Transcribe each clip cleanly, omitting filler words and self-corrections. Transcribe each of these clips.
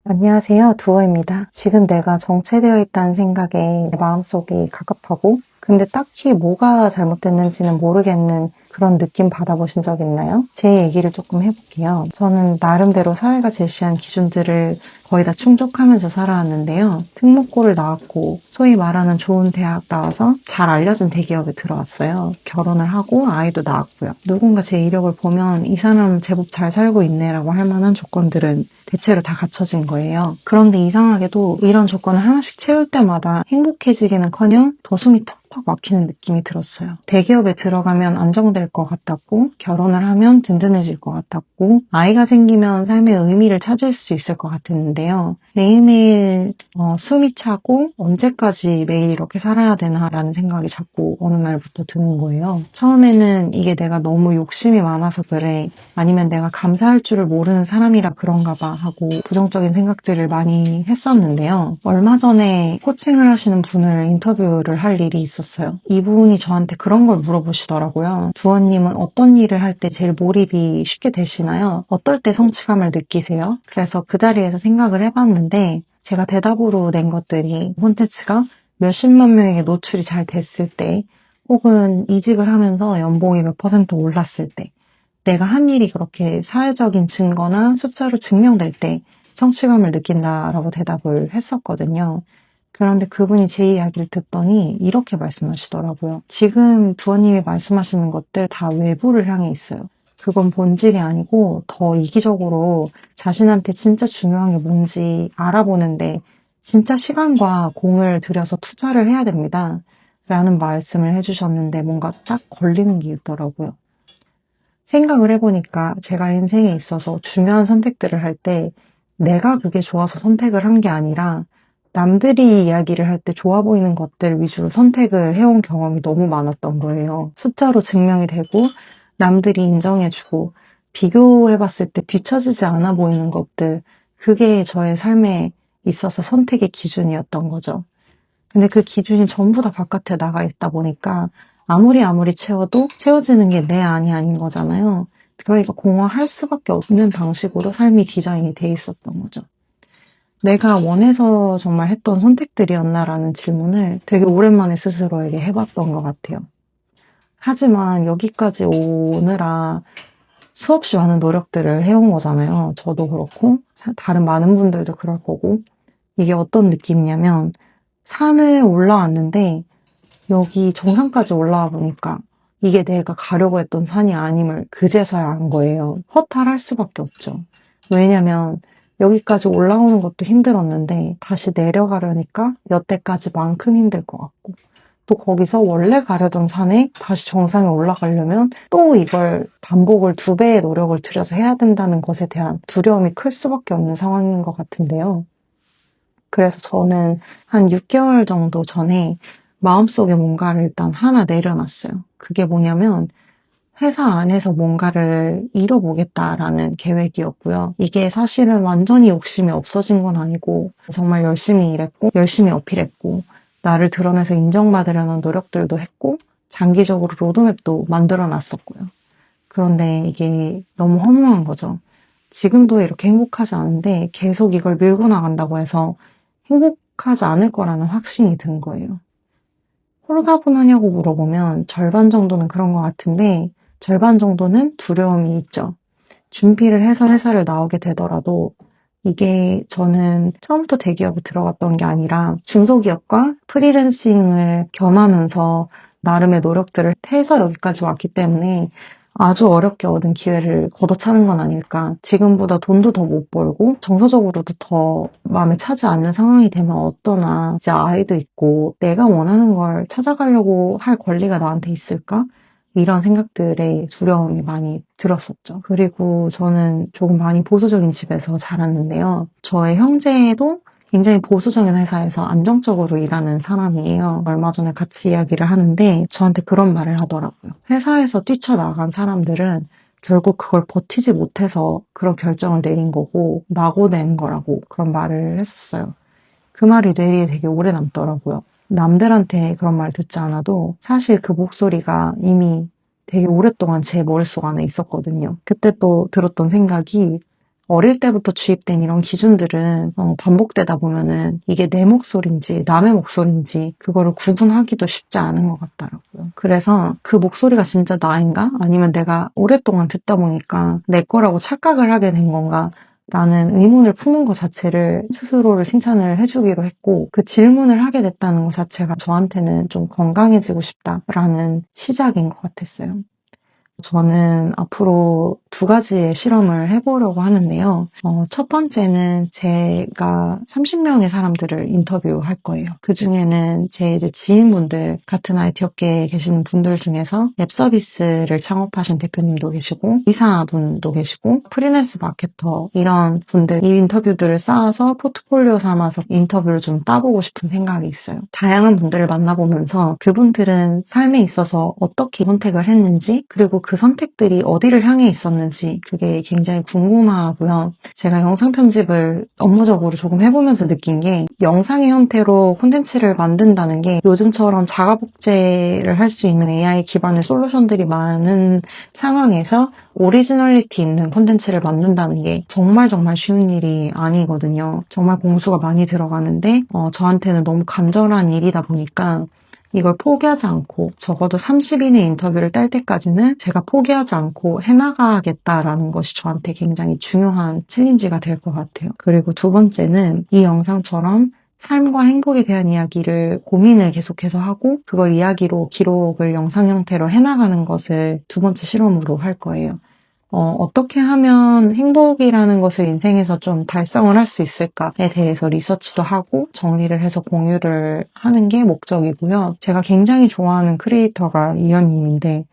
안녕하세요. 두어입니다. 지금 내가 정체되어 있다는 생각에 내 마음속이 갑갑하고 근데 딱히 뭐가 잘못됐는지는 모르겠는 그런 느낌 받아보신 적 있나요? 제 얘기를 조금 해볼게요. 저는 나름대로 사회가 제시한 기준들을 거의 다 충족하면서 살아왔는데요. 특목고를 나왔고 소위 말하는 좋은 대학 나와서 잘 알려진 대기업에 들어왔어요. 결혼을 하고 아이도 낳았고요. 누군가 제 이력을 보면 이 사람 제법 잘 살고 있네라고 할 만한 조건들은 대체로 다 갖춰진 거예요. 그런데 이상하게도 이런 조건을 하나씩 채울 때마다 행복해지기는커녕 더 숨이 턱턱 막히는 느낌이 들었어요. 대기업에 들어가면 안정될 것 같았고, 결혼을 하면 든든해질 것 같았고, 아이가 생기면 삶의 의미를 찾을 수 있을 것 같았는데요. 매일매일 숨이 차고 언제까지 매일 이렇게 살아야 되나라는 생각이 자꾸 어느 날부터 드는 거예요. 처음에는 이게 내가 너무 욕심이 많아서 그래, 아니면 내가 감사할 줄을 모르는 사람이라 그런가 봐 하고 부정적인 생각들을 많이 했었는데요. 얼마 전에 코칭을 하시는 분을 인터뷰를 할 일이 있었어요. 이분이 저한테 그런 걸 물어보시더라고요. 두어님은 어떤 일을 할 때 제일 몰입이 쉽게 되시나요? 어떨 때 성취감을 느끼세요? 그래서 그 자리에서 생각을 해봤는데 제가 대답으로 낸 것들이 콘텐츠가 몇십만 명에게 노출이 잘 됐을 때 혹은 이직을 하면서 연봉이 몇 퍼센트 올랐을 때 내가 한 일이 그렇게 사회적인 증거나 숫자로 증명될 때 성취감을 느낀다라고 대답을 했었거든요. 그런데 그분이 제 이야기를 듣더니 이렇게 말씀하시더라고요. 지금 두어님이 말씀하시는 것들 다 외부를 향해 있어요. 그건 본질이 아니고 더 이기적으로 자신한테 진짜 중요한 게 뭔지 알아보는데 진짜 시간과 공을 들여서 투자를 해야 됩니다. 라는 말씀을 해주셨는데 뭔가 딱 걸리는 게 있더라고요. 생각을 해보니까 제가 인생에 있어서 중요한 선택들을 할 때 내가 그게 좋아서 선택을 한 게 아니라 남들이 이야기를 할 때 좋아 보이는 것들 위주로 선택을 해온 경험이 너무 많았던 거예요. 숫자로 증명이 되고 남들이 인정해주고 비교해봤을 때 뒤처지지 않아 보이는 것들, 그게 저의 삶에 있어서 선택의 기준이었던 거죠. 근데 그 기준이 전부 다 바깥에 나가 있다 보니까 아무리 채워도 채워지는 게 내 안이 아닌 거잖아요. 그러니까 공허할 수밖에 없는 방식으로 삶이 디자인이 돼 있었던 거죠. 내가 원해서 정말 했던 선택들이었나라는 질문을 되게 오랜만에 스스로에게 해봤던 것 같아요. 하지만 여기까지 오느라 수없이 많은 노력들을 해온 거잖아요. 저도 그렇고 다른 많은 분들도 그럴 거고. 이게 어떤 느낌이냐면 산을 올라왔는데 여기 정상까지 올라와 보니까 이게 내가 가려고 했던 산이 아님을 그제서야 안 거예요. 허탈할 수밖에 없죠. 왜냐면 여기까지 올라오는 것도 힘들었는데 다시 내려가려니까 여태까지만큼 힘들 것 같고 또 거기서 원래 가려던 산에 다시 정상에 올라가려면 또 이걸 반복을 2배의 노력을 들여서 해야 된다는 것에 대한 두려움이 클 수밖에 없는 상황인 것 같은데요. 그래서 저는 한 6개월 정도 전에 마음속에 뭔가를 일단 하나 내려놨어요. 그게 뭐냐면 회사 안에서 뭔가를 이뤄보겠다라는 계획이었고요. 이게 사실은 완전히 욕심이 없어진 건 아니고 정말 열심히 일했고 열심히 어필했고 나를 드러내서 인정받으려는 노력들도 했고 장기적으로 로드맵도 만들어 놨었고요. 그런데 이게 너무 허무한 거죠. 지금도 이렇게 행복하지 않은데 계속 이걸 밀고 나간다고 해서 행복하지 않을 거라는 확신이 든 거예요. 홀가분하냐고 물어보면 절반 정도는 그런 것 같은데 절반 정도는 두려움이 있죠. 준비를 해서 회사를 나오게 되더라도 이게 저는 처음부터 대기업에 들어갔던 게 아니라 중소기업과 프리랜싱을 겸하면서 나름의 노력들을 해서 여기까지 왔기 때문에 아주 어렵게 얻은 기회를 걷어차는 건 아닐까. 지금보다 돈도 더 못 벌고 정서적으로도 더 마음에 차지 않는 상황이 되면 어떠나 이제 아이도 있고 내가 원하는 걸 찾아가려고 할 권리가 나한테 있을까? 이런 생각들에 두려움이 많이 들었었죠. 그리고 저는 조금 많이 보수적인 집에서 자랐는데요. 저의 형제도 굉장히 보수적인 회사에서 안정적으로 일하는 사람이에요. 얼마 전에 같이 이야기를 하는데 저한테 그런 말을 하더라고요. 회사에서 뛰쳐나간 사람들은 결국 그걸 버티지 못해서 그런 결정을 내린 거고 낙오된 거라고 그런 말을 했었어요. 그 말이 뇌리에 되게 오래 남더라고요. 남들한테 그런 말 듣지 않아도 사실 그 목소리가 이미 되게 오랫동안 제 머릿속 안에 있었거든요. 그때 또 들었던 생각이 어릴 때부터 주입된 이런 기준들은 반복되다 보면은 이게 내 목소리인지 남의 목소리인지 그거를 구분하기도 쉽지 않은 것 같더라고요. 그래서 그 목소리가 진짜 나인가? 아니면 내가 오랫동안 듣다 보니까 내 거라고 착각을 하게 된 건가? 라는 의문을 푸는 것 자체를 스스로를 칭찬을 해주기로 했고, 그 질문을 하게 됐다는 것 자체가 저한테는 좀 건강해지고 싶다라는 시작인 것 같았어요. 저는 앞으로 2가지의 실험을 해보려고 하는데요. 첫 번째는 제가 30명의 사람들을 인터뷰할 거예요. 그 중에는 제 이제 지인분들, 같은 IT 업계에 계시는 분들 중에서 앱 서비스를 창업하신 대표님도 계시고, 이사분도 계시고, 프리랜스 마케터, 이런 분들, 이 인터뷰들을 쌓아서 포트폴리오 삼아서 인터뷰를 좀 따보고 싶은 생각이 있어요. 다양한 분들을 만나보면서 그분들은 삶에 있어서 어떻게 선택을 했는지, 그리고 그 선택들이 어디를 향해 있었는지 그게 굉장히 궁금하고요. 제가 영상 편집을 업무적으로 조금 해보면서 느낀 게 영상의 형태로 콘텐츠를 만든다는 게 요즘처럼 자가복제를 할 수 있는 AI 기반의 솔루션들이 많은 상황에서 오리지널리티 있는 콘텐츠를 만든다는 게 정말 쉬운 일이 아니거든요. 정말 공수가 많이 들어가는데 저한테는 너무 간절한 일이다 보니까 이걸 포기하지 않고 적어도 30인의 인터뷰를 딸 때까지는 제가 포기하지 않고 해나가겠다라는 것이 저한테 굉장히 중요한 챌린지가 될 것 같아요. 그리고 2번째는 이 영상처럼 삶과 행복에 대한 이야기를 고민을 계속해서 하고 그걸 이야기로 기록을 영상 형태로 해나가는 것을 2번째 실험으로 할 거예요. 어떻게 하면 행복이라는 것을 인생에서 좀 달성을 할 수 있을까에 대해서 리서치도 하고 정리를 해서 공유를 하는 게 목적이고요. 제가 굉장히 좋아하는 크리에이터가 이현님인데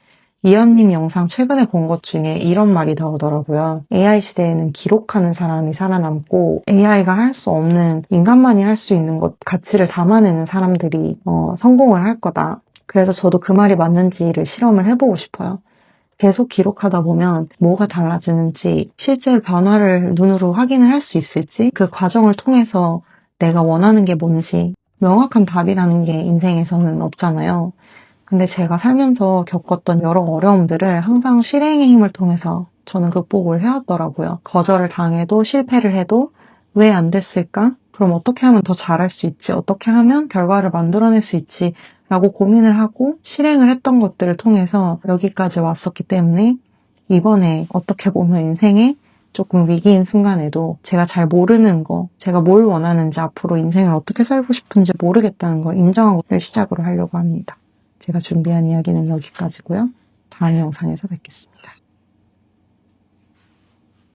이현님 영상 최근에 본 것 중에 이런 말이 나오더라고요. AI 시대에는 기록하는 사람이 살아남고 AI가 할 수 없는 인간만이 할 수 있는 것, 가치를 담아내는 사람들이 성공을 할 거다. 그래서 저도 그 말이 맞는지를 실험을 해보고 싶어요. 계속 기록하다 보면 뭐가 달라지는지, 실제로 변화를 눈으로 확인을 할 수 있을지, 그 과정을 통해서 내가 원하는 게 뭔지 명확한 답이라는 게 인생에서는 없잖아요. 근데 제가 살면서 겪었던 여러 어려움들을 항상 실행의 힘을 통해서 저는 극복을 해왔더라고요. 거절을 당해도 실패를 해도 왜 안 됐을까? 그럼 어떻게 하면 더 잘할 수 있지? 어떻게 하면 결과를 만들어낼 수 있지? 라고 고민을 하고 실행을 했던 것들을 통해서 여기까지 왔었기 때문에 이번에 어떻게 보면 인생의 조금 위기인 순간에도 제가 잘 모르는 거, 제가 뭘 원하는지 앞으로 인생을 어떻게 살고 싶은지 모르겠다는 걸 인정하고를 시작으로 하려고 합니다. 제가 준비한 이야기는 여기까지고요. 다음 영상에서 뵙겠습니다.